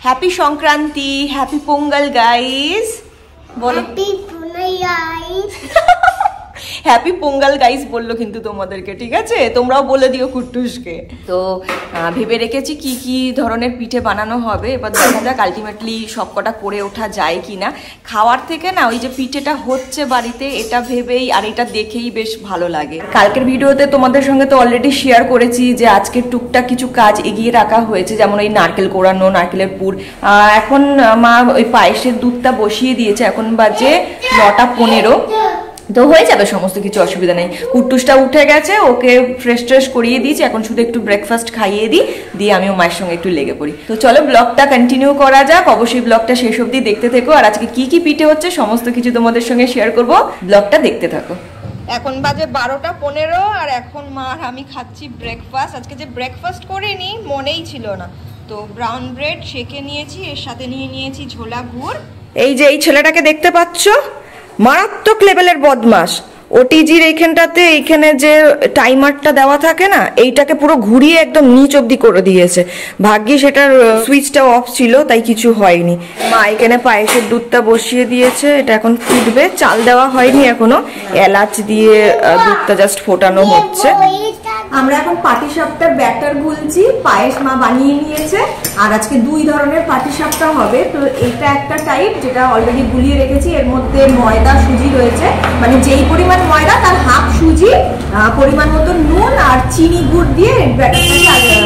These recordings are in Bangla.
Happy Sankranti, happy Pongal guys. বলো হ্যাপি পোঙ্গল গাইস বললো কিন্তু তোমাদেরকে, ঠিক আছে? তোমরাও বলে দিও কুট্টুসকে। তো ভেবে রেখেছি কি কি ধরনের পিঠে বানানো হবে, এবার দেখা যাক আলটিমেটলি সবকটা করে ওঠা যায় কিনা। খাওয়ার থেকে না ওই যে পিঠেটা হচ্ছে বাড়িতে এটা ভেবেই আর এটা দেখেই বেশ ভালো লাগে। কালকের ভিডিওতে তোমাদের সঙ্গে তো অলরেডি শেয়ার করেছি যে আজকে টুকটাক কিছু কাজ এগিয়ে রাখা হয়েছে, যেমন ওই নারকেল কোড়ানো, নারকেলের পুর। এখন মা ওই পায়েসের দুধটা বসিয়ে দিয়েছে, এখন বাজে 9:15। তো হয়ে যাবে সমস্ত কিছু, অসুবিধা নেই। কুট্টুসটা উঠে গেছে, ওকে ফ্রেশ ট্রেশ করিয়ে দিয়েছি, এখন শুধু একটু ব্রেকফাস্ট খাইয়ে দিই, দিয়ে আমিও মায়ের সঙ্গে একটু লেগে পড়ি। তো চলো ব্লগটা কন্টিনিউ করা যাক, অবশ্যই ব্লগটা শেষ অবধি দেখতে থেকো। আর আজকে কি কি পিঠে হচ্ছে সমস্ত কিছু তোমাদের সঙ্গে শেয়ার করব, ব্লগটা দেখতে থাকো। এখন বাজে 12:15 আর এখন মা আর আমি খাচ্ছি ব্রেকফাস্ট। আজকে যে ব্রেকফাস্ট করিনি মনেই ছিল না, তো ব্রাউন ব্রেড সেকে নিয়েছি, এর সাথে নিয়ে নিয়েছি ঝোলা গুড়। এই যে এই ছেলেটাকে দেখতে পাচ্ছ, মারাত্মক লেভেলের বদমাস। ওটিজির এইখানে যে টাইমারটা দেওয়া থাকে না, এইটাকে পুরো ঘুরিয়ে একদম নিচ অব্দি করে দিয়েছে। ভাগ্যি সেটার সুইচটা অফ ছিল, তাই কিছু হয়নি। মা এখানে পায়েসের দুধটা বসিয়ে দিয়েছে, এটা এখন ফুটবে। চাল দেওয়া হয়নি এখনো, এলাচ দিয়ে দুধটা জাস্ট ফোটানো হচ্ছে। আমরা এখন পাটিসাপটার ব্যাটার গুলছি, পায়েস মা বানিয়ে নিয়েছে। আর আজকে 2 ধরনের পাটিসাপটা হবে। তো এটা একটা টাইপ যেটা অলরেডি গুলিয়ে রেখেছি, এর মধ্যে ময়দা সুজি রয়েছে, মানে যেই পরিমাণ ময়দা তার হাফ সুজি, পরিমাণ মতো নুন আর চিনি গুড় দিয়ে ব্যাটারটাকে,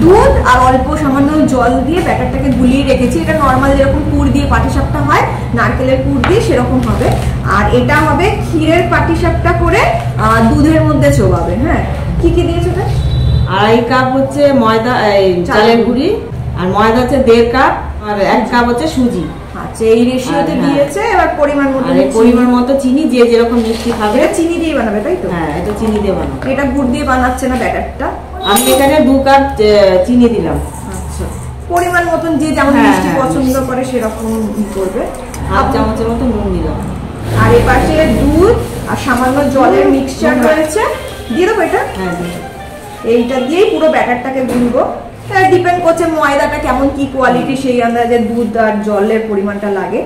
দুধ আর অল্প সামান্য জল দিয়ে ব্যাটারটাকে গুলিয়ে রেখেছি। এটা নর্মাল যেরকম পুর দিয়ে পাটিসাপটা হয়, নারকেলের পুর দিয়ে সেরকম হবে। আর এটা হবে ক্ষীরের পাটিসাপটা করে দুধের মধ্যে চোবাবে। হ্যাঁ, কি কি দিয়েছো? 2.5 কাপ হচ্ছে ময়দা, চালের গুঁড়ি, আর ময়দা হচ্ছে 1.5 কাপ, আর 1 কাপ হচ্ছে সুজি। আচ্ছা, এই রেশিওতে দিয়েছে। এবার পরিমাণ মতো চিনি, যে যেরকম মিষ্টি খাবে। এটা চিনি দিয়ে বানাবে, তাই তো? হ্যাঁ, এটা চিনি দিয়ে বানাবে। এটা গুড় দিয়ে বানাচ্ছে না ব্যাটারটা? আমি এখানে 2 কাপ চিনি দিলাম। আচ্ছা, পরিমাণ মতন যে যেমন মিষ্টি পছন্দ করে সেরকম করবে। হাফ চামচের মতো নুন দিলাম। আর এই পাশে দুধ আর সামান্য জলের মিক্সচার রয়েছে, দিয়ে দেবো এটা। হ্যাঁ, এইটা দিয়েই পুরো ব্যাটারটাকে গুলবো। ডিপেন্ড করছে ময়দাটা কেমন কি কোয়ালিটি, সেই আন্দাজে দুধ আর জলের পরিমাণটা লাগে।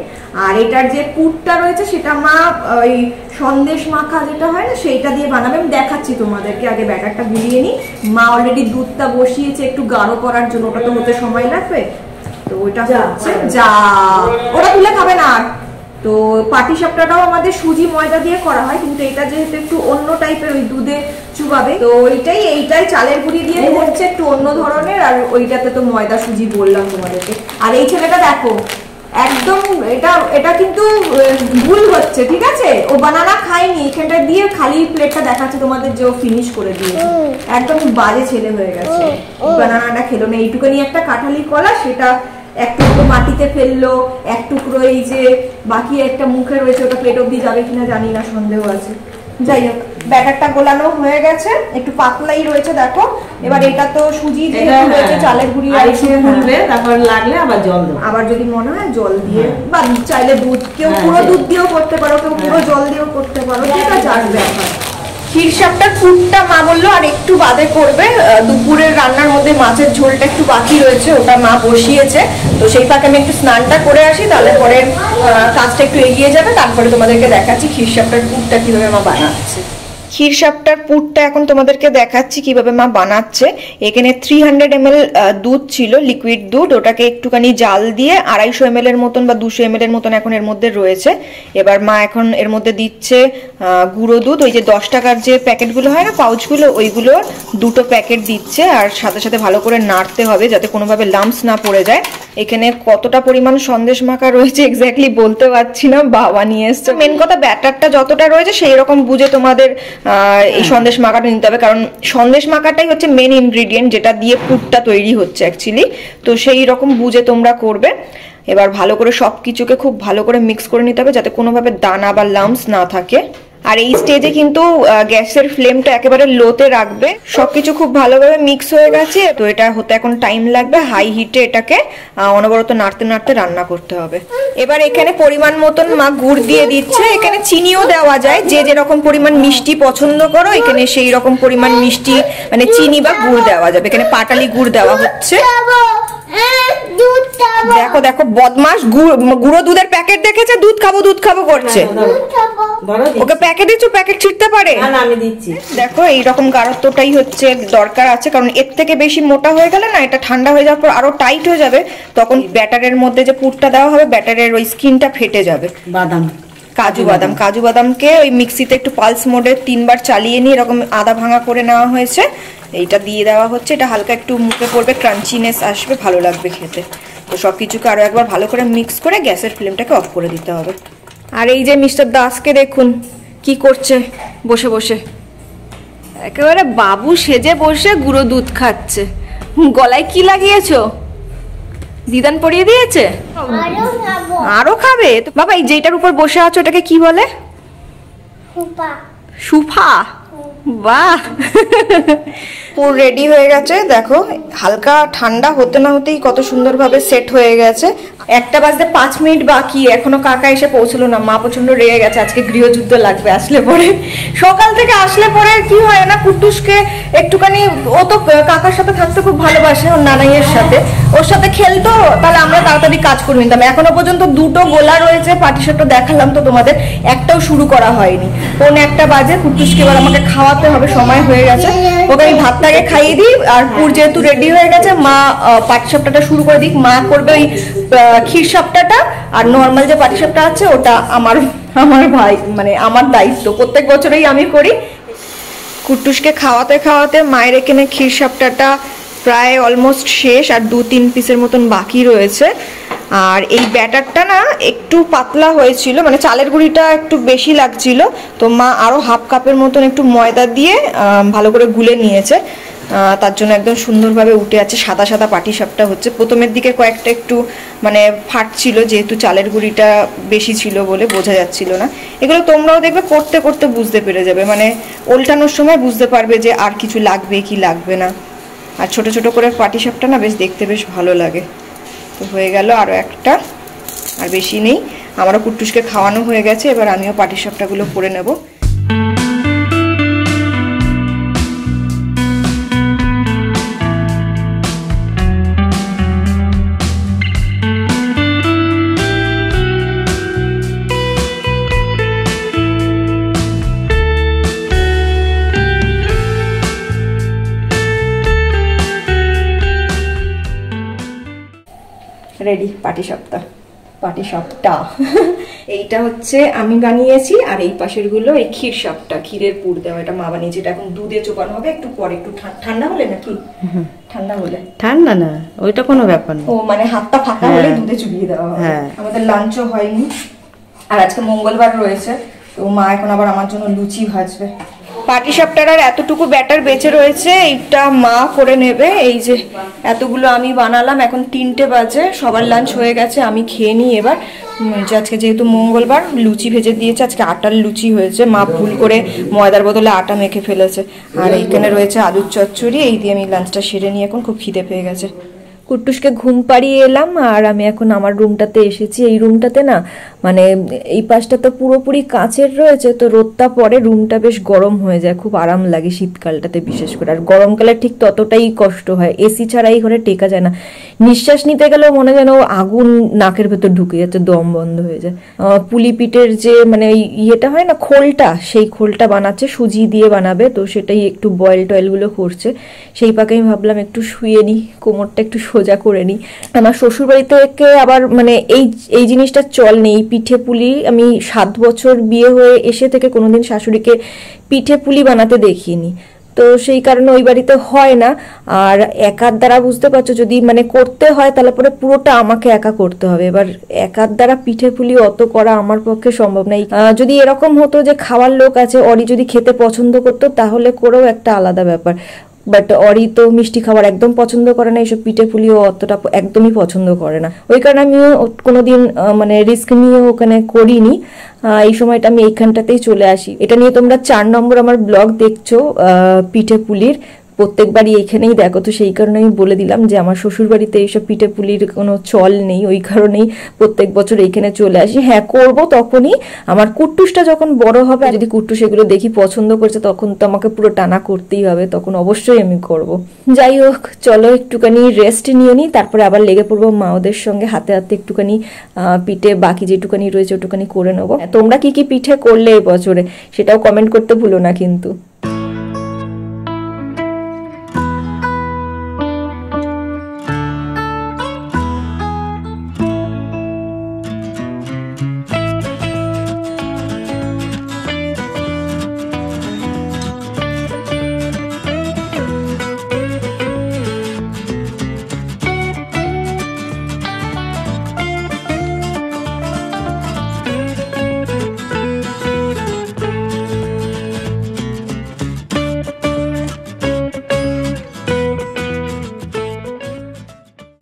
আর এটার যে পুরটা রয়েছে সেটা মা ওই সন্দেশ মাখা যেটা হয় না, সেইটা দিয়ে বানাবে। আমি দেখাচ্ছি তোমাদেরকে, আগে ব্যাটারটা গুলিয়ে নিই। মা অলরেডি দুধটা বসিয়েছে একটু গাঢ় করার জন্য, ওটা তো হতে সময় লাগবে। তো ওইটা হচ্ছে যা, ওটা তুলে খাবে না। আর তো পাটিসাপটাটাও আমাদের সুজি ময়দা দিয়ে করা হয়, কিন্তু এটা যেহেতু একটু অন্য টাইপের, ওই দুধে চুবাবে, তো এইটাই চালের গুঁড়ি দিয়ে হচ্ছে একটু অন্য ধরনের। আর ওইটাতে তো ময়দা সুজি বললাম তোমাদেরকে। আর এই ছেলেটা দেখো একদম, এটা কিন্তু ভুল হচ্ছে, ঠিক আছে? ও বানানা খায়নি, এখানটা দিয়ে খালি প্লেটটা দেখাচ্ছে তোমাদের যে ও ফিনিশ করে দিয়েছে। একদম বাজে ছেলে হয়ে গেছে, বানানাটা খেলো না। এইটুকুনি একটা কাঁঠালি কলা, সেটা এক টুকরো মাটিতে ফেললো, এক টুকরো এই যে বাকি একটা মুখে রয়েছে, ওটা প্লেট অব্দি যাবে কিনা জানি না, সন্দেহ আছে। যাই হোক, ব্যাটারটা গোলানো হয়ে গেছে, একটু পাতলাই রয়েছে দেখো। এবার এটা তো সুজি যেহেতু রয়েছে, চালের গুঁড়ি আর ফুলবে, তারপর লাগলে আবার জল দেবো। আবার যদি মনে হয় জল দিয়ে, বা চাইলে দুধ, কেউ পুরো দুধ দিয়েও করতে পারো, কেউ পুরো জল দিয়েও করতে পারো, ঠিক আছে? আর ব্যাপার ক্ষীরসাপটার পুরটা মা বললো আর একটু বাদে করবে। দুপুরের রান্নার মধ্যে মাছের ঝোলটা একটু বাকি রয়েছে, ওটা মা বসিয়েছে। তো সেই ফাঁকে আমি একটু স্নানটা করে আসি, তাহলে পরে কাজটা একটু এগিয়ে যাবে। তারপরে তোমাদেরকে দেখাচ্ছি ক্ষীরসাপটার পুরটা কিভাবে মা বানাচ্ছে। ক্ষীরসাপটার পুরটা এখন তোমাদেরকে দেখাচ্ছি কিভাবে মা বানাচ্ছে। এখানে 300 ml দুধ ছিল, লিকুইড দুধ, ওটাকে একটুখানি জাল দিয়ে 250 ml এর মতন বা 200 ml এর মতন এখন এর মধ্যে রয়েছে। এবার মা এখন এর মধ্যে দিচ্ছে গুঁড়ো দুধ, ওই যে 10 টাকার যে প্যাকেটগুলো হয় না, পাউচগুলো, ওইগুলোর 2টো প্যাকেট দিচ্ছে। আর সাথে সাথে ভালো করে নাড়তে হবে যাতে কোনোভাবে লাম্পস না পড়ে যায়। এখানে কতটা পরিমাণ সন্দেশ মাখা রয়েছে এক্স্যাক্টলি বলতে পারছি না, বাবা নিয়ে এসছে। মেন কথা ব্যাটারটা যতটা রয়েছে সেই রকম বুঝে তোমাদের এই সন্দেশ মাখাটা নিতে হবে, কারণ সন্দেশ মাখাটাই হচ্ছে মেন ইনগ্রেডিয়েন্ট, যেটা দিয়ে পুরটা তৈরি হচ্ছে অ্যাকচুয়ালি। তো সেই রকম বুঝে তোমরা করবে। এবার ভালো করে সবকিছুকে খুব ভালো করে মিক্স করে নিতে হবে যাতে কোনোভাবে দানা বা লাম্পস না থাকে। আর এই স্টেজে কিন্তু গ্যাসের ফ্লেমটা একেবারে লোতে রাখবে। সবকিছু খুব ভালোভাবে মিক্স হয়ে গেছে, তো এটা হতে এখন টাইম লাগবে। হাই হিটে এটাকে অনবরত নাড়তে নাড়তে রান্না করতে হবে। এবার এখানে পরিমাণ মতন মা গুড় দিয়ে দিচ্ছে। এখানে চিনিও দেওয়া যায়, যে যেরকম পরিমাণ মিষ্টি পছন্দ করো এখানে সেই রকম পরিমাণ মিষ্টি মানে চিনি বা গুড় দেওয়া যাবে। এখানে পাটালি গুড় দেওয়া হচ্ছে। দেখো দেখো বদমাস, গুঁড়ো দুধের প্যাকেট দেখেছে, দুধ খাবো করছে। ওকে প্যাকেট দিচ্ছ, প্যাকেট ছিঁড়তে পারে। আমি দিচ্ছি। দেখো এইরকম গাঢ়ত্বটাই হচ্ছে দরকার আছে, কারণ এর থেকে বেশি মোটা হয়ে গেলে না এটা ঠান্ডা হয়ে যাওয়ার পর আরো টাইট হয়ে যাবে, তখন ব্যাটারের মধ্যে যে পুরটা দেওয়া হবে ব্যাটারের ওই স্কিনটা ফেটে যাবে। কাজু বাদামকে ওই মিক্সিতে একটু পালস মোডে 3 বার চালিয়ে নিয়ে এরকম আদা ভাঙা করে নেওয়া হয়েছে, এইটা দিয়ে দেওয়া হচ্ছে। এটা হালকা একটু মুখে পড়বে, ক্রাঞ্চিনেস আসবে, ভালো লাগবে খেতে। তো সব কিছুকে আরো একবার ভালো করে মিক্স করে গ্যাসের ফ্লেমটাকে অফ করে দিতে হবে। আর এই যে মিস্টার দাসকে দেখুন কি করছে বসে বসে, একেবারে বাবু সেজে বসে গুঁড়ো দুধ খাচ্ছে। গলায় কি লাগিয়েছো? দিদান পরিয়ে দিয়েছে? আরো খাবে তো বাবা। এই যেটার উপর বসে আছো ওটাকে কি বলে? সুফা। বাহ, পুরো রেডি হয়ে গেছে। দেখো হালকা ঠান্ডা হতে না হতেই কত সুন্দরভাবে সেট হয়ে গেছে। 1টা বাজতে 5 মিনিট বাকি, এখনো কাকা এসে পৌঁছলো না। মা প্রচন্ড রেগে গেছে, আজকে গৃহযুদ্ধ লাগবে আসলে পরে। সকাল থেকে আসলে পরে কি হয় না, কুট্টুসকে একটুখানি, ও তো কাকার সাথে থাকতে খুব ভালোবাসে, ওর নানাইয়ের সাথে, ওর সাথে খেলতো, তাহলে আমরা তাড়াতাড়ি কাজ করে নিতাম। এখনো পর্যন্ত 2টো গোলা রয়েছে, পাটিসাপটা দেখালাম তো তোমাদের, একটাও শুরু করা হয়নি। 1:45 বাজে, কুট্টুসকে এবার আমাকে খাওয়াতে হবে, সময় হয়ে গেছে। ওকে আমি ভাতটাকে খাইয়ে দিই, আর পুর যেহেতু রেডি হয়ে গেছে, মা পাটিসাপটাটা শুরু করে দিক। মা করবে ওই ক্ষীর সাপটাটা, আর নর্মাল যে পাটিসাপটা আছে ওটা আমার ভাই, মানে আমার দায়িত্ব, প্রত্যেক বছরই আমি করি। কুট্টুসকে খাওয়াতে খাওয়াতে মায়ের এখানে ক্ষীর সাপটাটা প্রায় অলমোস্ট শেষ, আর 2-3 পিসের মতন বাকি রয়েছে। আর এই ব্যাটারটা না একটু পাতলা হয়েছিল, মানে চালের গুঁড়িটা একটু বেশি লাগছিল, তো মা আরো হাফ কাপের মতন একটু ময়দা দিয়ে ভালো করে গুলে নিয়েছে। তার জন্য একদম সুন্দরভাবে উঠে আছে, সাদা সাদা পাটিসাপটা হচ্ছে। প্রথমের দিকে কয়েকটা একটু মানে ফাটছিল, যেহেতু চালের গুঁড়িটা বেশি ছিল বলে বোঝা যাচ্ছিল না। এগুলো তোমরাও দেখবে করতে করতে বুঝতে পেরে যাবে, মানে ওল্টানোর সময় বুঝতে পারবে যে আর কিছু লাগবে কি লাগবে না। আর ছোট ছোট করে পাটিসাপটা না বেশ দেখতে বেশ ভালো লাগে। তো হয়ে গেল আরও একটা, আর বেশি নেই। আমারও কুট্টুসকে খাওয়ানো হয়ে গেছে, এবার আমিও পাটিসাপটাগুলো করে নেব। রেডি পাটিসাপটা। এইটা হচ্ছে আমি বানিয়েছি, আর এই পাশের গুলো এই ক্ষীর সাপটা, ক্ষীরের পুর দেওয়া, এটা মা বানিয়েছে। এটা এখন দুধে চোপানো হবে, একটু পরে, একটু ঠান্ডা হলে নাকি? ঠান্ডা হলে? ঠান্ডা না, ওইটা কোনো ব্যাপার না। ও মানে হাতটা ফাঁকা হলে দুধে চুবিয়ে দেওয়া হবে। আমাদের লাঞ্চও হয়নি, আর আজকে মঙ্গলবার রয়েছে, তো মা এখন আবার আমার জন্য লুচি ভাজবে। পাটিসাপটার আর এতটুকু ব্যাটার বেঁচে রয়েছে, এইটা মা করে নেবে। এই যে এতগুলো আমি বানালাম, এখন 3টে বাজে, সবার লাঞ্চ হয়ে গেছে, আমি খেয়ে নিই এবার। আজকে যেহেতু মঙ্গলবার, লুচি ভেজে দিয়েছে, আজকে আটার লুচি হয়েছে, মা ভুল করে ময়দার বদলে আটা মেখে ফেলেছে। আর এইখানে রয়েছে আলুর চচ্চড়ি, এই দিয়ে আমি লাঞ্চটা সেরে নিই, এখন খুব খিদে পেয়ে গেছে। কুট্টুসকে ঘুম পাড়িয়ে এলাম, আর আমি এখন আমার রুমটাতে এসেছি। এই রুমটাতে না মানে এই পাশটা তো পুরোপুরি কাঁচের রয়েছে, তো রোদটা পরে রুমটা বেশ গরম হয়ে যায়, খুব আরাম লাগে শীতকালটাতে বিশেষ করে। আর গরমকালে ঠিক ততটাই কষ্ট হয়, এসি ছাড়া এই ঘরে টেকা যায় না। নিঃশ্বাস নিতে গেলেও মনে যেন আগুন নাকের ভেতর ঢুকে যাচ্ছে, দম বন্ধ হয়ে যায়। পুলি পিঠের যে মানে ইয়েটা হয় না, খোলটা, সেই খোলটা বানাচ্ছে, সুজি দিয়ে বানাবে, তো সেটাই একটু বয়েল টয়েলগুলো করছে। সেই পাকে আমি ভাবলাম একটু শুয়ে নিই, কোমরটা একটু সোজা করে নিই। আমার শ্বশুর বাড়ি থেকে আবার মানে এই জিনিসটা চল নেই, পিঠে পুলি। আমি 7 বছর বিয়ে হয়ে এসে থেকে কোনোদিন শাশুড়িকে পিঠে পুলি বানাতে দেখিনি, তো সেই কারণে ওই বাড়িতে হয় না। আর একার দ্বারা বুঝতে পারছো, যদি মানে করতে হয় তাহলে পরে পুরোটা আমাকে একা করতে হবে। এবার একার দ্বারা পিঠে পুলি অত করা আমার পক্ষে সম্ভব নয়। যদি এরকম হতো যে খাওয়ার লোক আছে, অরি যদি খেতে পছন্দ করতো তাহলে করেও একটা আলাদা ব্যাপার, বাট অরি তো মিষ্টি খাবার একদম পছন্দ করে না, এইসব পিঠে পুলিও অতটা একদমই পছন্দ করে না। ওই কারণে আমিও কোনোদিন মানে রিস্ক নিয়ে ওখানে করিনি। এই সময়টা আমি এইখানটাতেই চলে আসি। এটা নিয়ে তোমরা 4 নম্বর আমার ব্লগ দেখছো পিঠে পুলির, প্রত্যেকবারই এইখানেই দেখো, তো সেই কারণে আমি বলে দিলাম যে আমার শ্বশুর বাড়িতে এইসব পিঠে পুলির কোনো চল নেই, ওই কারণেই প্রত্যেক বছর এইখানে চলে আসি। হ্যাঁ, করব তখনই আমার কুট্টুসটা যখন বড় হবে, যদি কুট্টুস এগুলো দেখি পছন্দ করছে তখন তো আমাকে পুরো টানা করতেই হবে, তখন অবশ্যই আমি করব। যাই হোক, চলো একটুখানি রেস্ট নিয়ে নিই, তারপরে আবার লেগে পড়বো মা ওদের সঙ্গে, হাতে হাতে একটুখানি পিঠে বাকি যেটুকানি রয়েছে ওটুকানি করে নেবো। তোমরা কি কি পিঠে করলে এই বছরে সেটাও কমেন্ট করতে ভুলো না কিন্তু।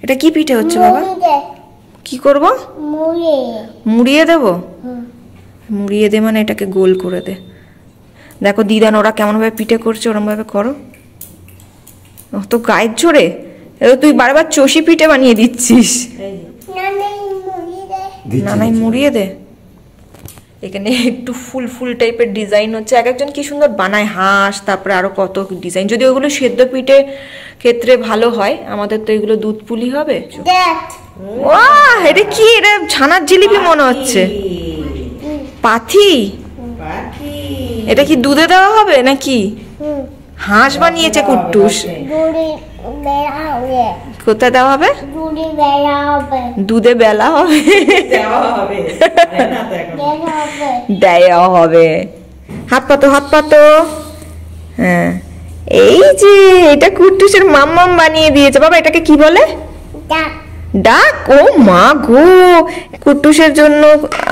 এটা কি পিঠে হচ্ছে বাবা? কি করব? মুড়িয়ে দেব? মুড়িয়ে দে মানে এটাকে গোল করে দে। দেখো দিদান ওরা কেমন ভাবে পিঠে করছে, ওরম ভাবে করো। তো গায়ের জোরে তুই বারবার চষি পিঠে বানিয়ে দিচ্ছিস। নানাই মুড়িয়ে দে। এখানে একটু ফুল ফুল টাইপের ডিজাইন হচ্ছে, এক একজন কি সুন্দর বানায়, হাঁস, তারপরে আরো কত ডিজাইন। যদি ওগুলো সেদ্ধ পিঠে ক্ষেত্রে ভালো হয়, আমাদের তো এগুলো দুধ পুলি হবে। ওয়াহ, এটা কি? এটা ছানার জিলিপি মনে হচ্ছে। পাথি? এটা কি দুধে দেওয়া হবে নাকি? হাঁস বানিয়েছে কুট্টুস। কোথায় দেওয়া হবে? দুধে বেলা হবে, দেওয়া হবে। হাত পাতো, হাত পাতো। হ্যাঁ, এই যে এটা কুট্টুসের মাম্মাম বানিয়ে দিয়েছে। বাবা এটাকে কি বলে? ডাক। ও মা গো, কুট্টুসের জন্য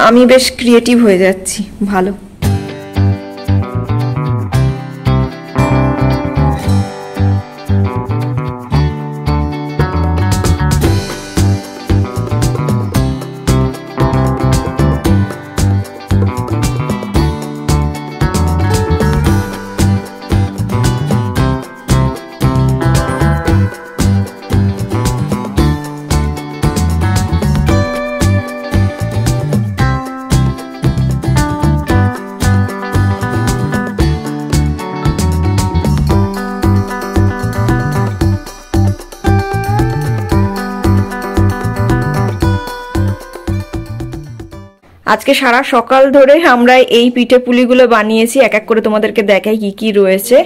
আমি বেশ ক্রিয়েটিভ হয়ে যাচ্ছি। ভালো। আজকে সারা সকাল ধরে আমরা এই পিঠে পুলিগুলো বানিয়েছি, এক এক করে তোমাদেরকে দেখাই কি কি রয়েছে।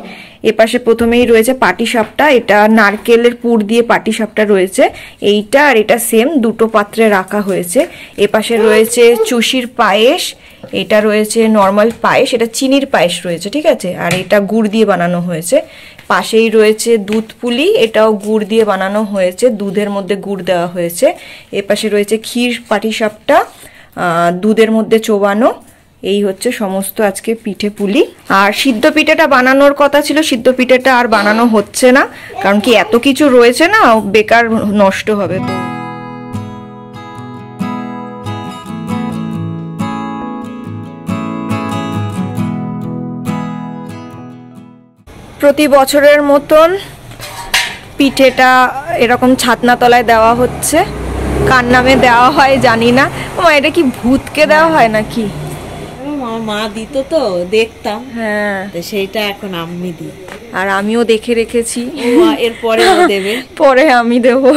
এপাশে প্রথমেই রয়েছে পাটিসাপটা, এটা নারকেলের পুর দিয়ে পাটিসাপটা রয়েছে, এইটা আর এটা সেম দুটো পাত্রে রাখা হয়েছে। এপাশে রয়েছে চুষির পায়েস, এটা রয়েছে নর্মাল পায়েস, এটা চিনির পায়েস রয়েছে, ঠিক আছে, আর এটা গুড় দিয়ে বানানো হয়েছে। পাশেই রয়েছে দুধ পুলি, এটাও গুড় দিয়ে বানানো হয়েছে, দুধের মধ্যে গুড় দেওয়া হয়েছে। এপাশে রয়েছে ক্ষীর পাটিসাপটা, দুধের মধ্যে চোবানো। এই হচ্ছে সমস্ত আজকে পিঠে পুলি। আর সিদ্ধ পিঠেটা বানানোর কথা ছিল, সিদ্ধ পিঠেটা আর বানানো হচ্ছে না, কারণ কি এত কিছু রয়েছে না, বেকার নষ্ট হবে। তো প্রতি বছরের মতন পিঠেটা এরকম ছাতনা তলায় দেওয়া হচ্ছে। কার নামে দেওয়া হয় জানি না। এটা কি ভূতকে দেওয়া হয় নাকি? মা দিত তো দেখতাম, হ্যাঁ, সেইটা এখন আমি দিই। আর আমিও দেখে রেখেছি, এরপরে দেবে, পরে আমি দেবো।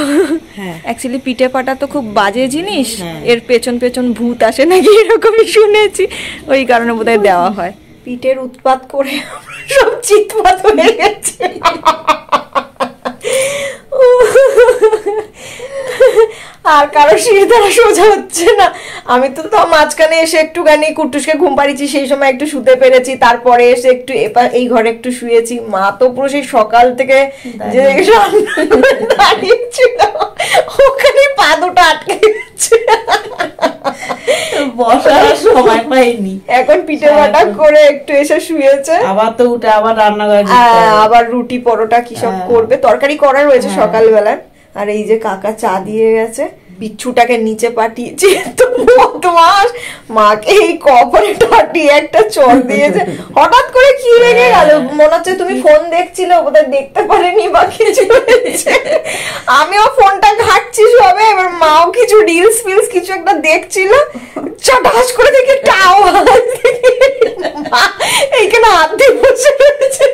অ্যাকচুয়ালি পিঠে পাটা তো খুব বাজে জিনিস, এর পেছন পেছন ভূত আসে নাকি এরকমই শুনেছি, ওই কারণে বোধহয় দেওয়া হয়। পিঠের উৎপাত করে সব চিৎপাত হয়ে গেছে। আর কারো শির দ্বারা সোজা হচ্ছে না। আমি তো মাঝখানে এসে একটুখানি কুট্টুসকে ঘুম পাড়িয়েছি, সেই সময় একটু শুতে পেরেছি, তারপরে এসে একটু এই ঘরে একটু শুয়েছি। মা তো পুরো সেই সকাল থেকে যে দাঁড়িয়েছিল, ওখানে পা দুটো আটকে গেছে, বসার সময় পাইনি। এখন পিঠে বাটা করে একটু এসে শুয়েছে, আবার তো উঠে আবার রান্নাঘরে আবার রুটি পরোটা কি সব করবে, তরকারি করা রয়েছে সকালবেলা। আর এই যে কাকা চা দিয়ে গেছে, বিচ্ছুটাকে নিচে পাঠিয়েছি তো বদমাস মাকে এই কপালে টাটিয়ে একটা চড় দিয়েছে। হঠাৎ করে কি রেগে গেল, মনে হচ্ছে তুমি ফোন দেখছিলে, বোধহয় দেখতে পারেনি বা কিছু হয়েছে। আমিও ফোনটা ঘাটছি সবে, এবার মাও কিছু রিলস ফিলস কিছু একটা দেখছিল, চটাস করে দেখি একটা আওয়াজ, মা এইখানে হাত দিয়ে বসে রয়েছে।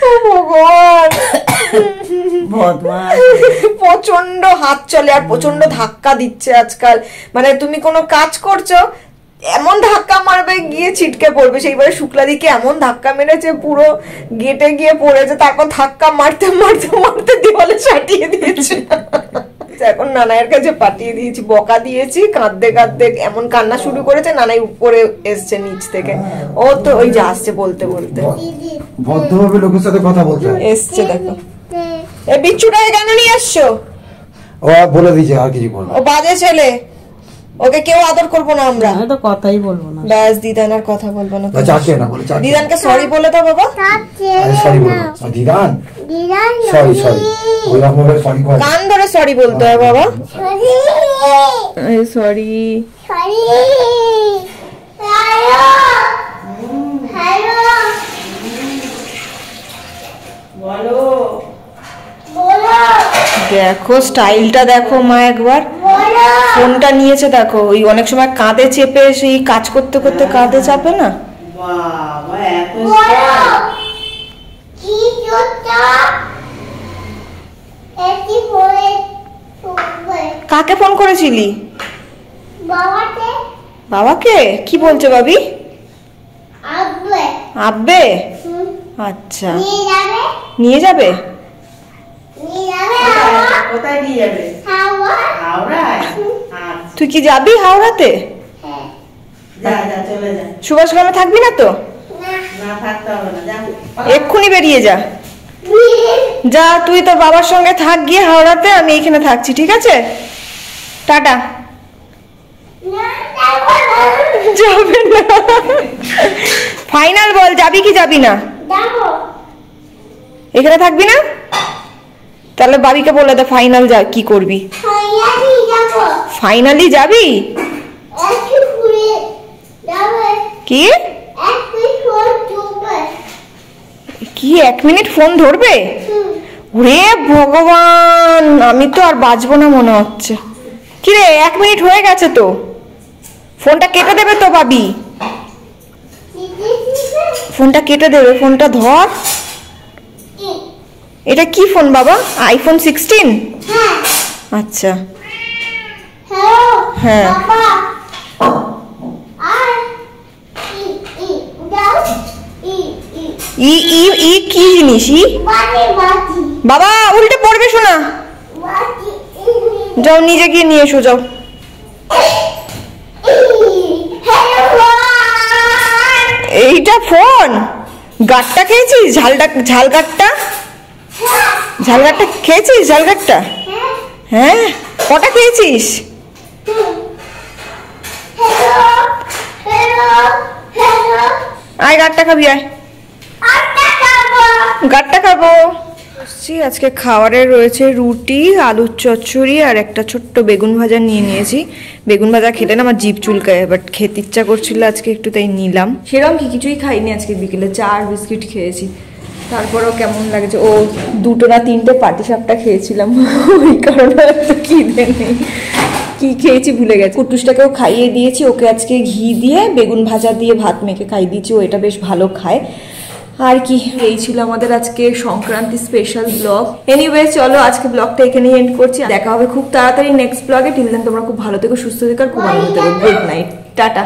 ও ভগবান, প্রচন্ড হাত চলে আর প্রচন্ড ধাক্কা দিচ্ছে আজকাল। মানে তুমি কোনো কাজ করছো, এমন ধাক্কা মারবে গিয়ে ছিটকে পড়বে। সেইবারে শুক্লাদিকে এমন ধাক্কা মেরেছে, পুরো গেটে গিয়ে পড়েছে, তারপর ধাক্কা মারতে মারতে মারতে দেওয়ালে সাটিয়ে দিয়েছে। এখন নানাইয়ের কাছে পাঠিয়ে দিয়েছি, বকা দিয়েছি, কাঁদতে কাঁদতে এমন কান্না শুরু করেছে, নানাই উপরে এসছে নিচ থেকে। ও তো ওই যে আসছে বলতে বলতে, ভদ্রভাবে লোকের সাথে কথা বলতে এসছে। দেখো এই বিচ্ছুটাকে কেন নিয়ে আসছো? ও বলে দিয়েছে আর কিছু বলবো, ও বাজে ছেলে, ওকে কেউ আদর করবো না আমরা। আমি তো কথাই বলবো না। ব্যাস দিদান আর কথা বলবো না। চাচে না বলে, চাচে দিদানকে সরি বলে দাও বাবা। সরি বলো দিদান, সরি সরি ওই রকম ভাবে সরি কর, কান ধরে সরি বলতে হয় বাবা। সরি বলো দেখো স্টাইলটা দেখো মা, একবার ফোনটা নিয়েছে দেখো। ওই অনেক সময় কাঁধে চেপে সেই কাজ করতে করতে কাঁধে চাপে না। বাবা এত কাকে ফোন করেছিলি? বাবাকে? কি বলছে বাবি? আব্বে? আচ্ছা নিয়ে যাবে। কোথায় নিয়ে যাবে? হাওড়ায়। তুই কি যাবি হাওড়াতে? যা যা চলে যা। সুভাষ গ্রামে থাকবি না তো? না থাকতে হবে না, যা এক্ষুনি বেরিয়ে যা। যা তুই তোর বাবার সঙ্গে থাক গিয়ে হাওড়াতে, আমি এইখানে থাকছি, ঠিক আছে? টাটা। যাবে না, ফাইনাল বল, যাবি কি যাবি না? এখানে থাকবি না? তাহলে বাবিকে বলে দে ফাইনাল যা, কি করবি? ফাইনালি যাবি? কি কি 1 মিনিট ফোন ধরবে? ওরে ভগবান, আমি তো আর বাঁচবো না মনে হচ্ছে। কি রে, 1 মিনিট হয়ে গেছে তো, ফোনটা কেটে দেবে তো বাবি, ফোনটা কেটে দেবে। ফোনটা ধর। এটা কি ফোন বাবা? আইফোন 16? আচ্ছা হ্যাঁ। ই ই ই কি জিনিস? ই বাবা উল্টে পড়বে শোনা। যাও নিজে গিয়ে নিয়ে এসো, যাও। এইটা ফোন? গাটটা খেয়েছিস? ঝালগাটটা খেয়েছিস? ঝালগাটটা? হ্যাঁ, কটা খেয়েছিস? আয় গাটটা খাবি, আয় গাটটা খাবো। আজকে খাবারে রয়েছে রুটি, আলুর চচ্চড়ি আর একটা ছোট্ট বেগুন ভাজা নিয়ে নিয়েছি। বেগুন ভাজা খেলে না আমার জিভ চুলকায়, বাট খেতে ইচ্ছা করছিল আজকে একটু, তাই নিলাম। সেরকম কিছুই খাইনি আজকে, বিকেলে চা আর বিস্কিট খেয়েছি। তারপরেও কেমন লাগছে, ও 2 না 3টে পাটিসাপটা খেয়েছিলাম, ওই কারণে খিদে নেই। কি খেয়েছি ভুলে গেছি। কুটুসটাকেও খাইয়ে দিয়েছি, ওকে আজকে ঘি দিয়ে বেগুন ভাজা দিয়ে ভাত মেখে খাইয়ে দিয়েছি, ও এটা বেশ ভালো খায়। আর কি, এই ছিল আমাদের আজকে সংক্রান্তি স্পেশাল ব্লগ। এনিওয়ে চলো আজকে ব্লগটা এখানেই এন্ড করছি। দেখা হবে খুব তাড়াতাড়ি নেক্সট ব্লগে। টিল দেন তোমরা খুব ভালো থেকো, সুস্থ থেকো আর খুব আনন্দ থেকো। Good night, tata.